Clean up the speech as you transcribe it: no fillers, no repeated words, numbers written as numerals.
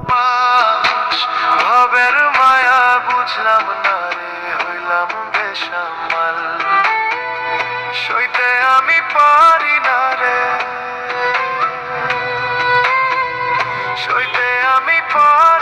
মাস ভবের মায়া বুঝলাম না রে, হইলাম বেসামাল। সইতে আমি পারি না রে, সইতে আমি পারি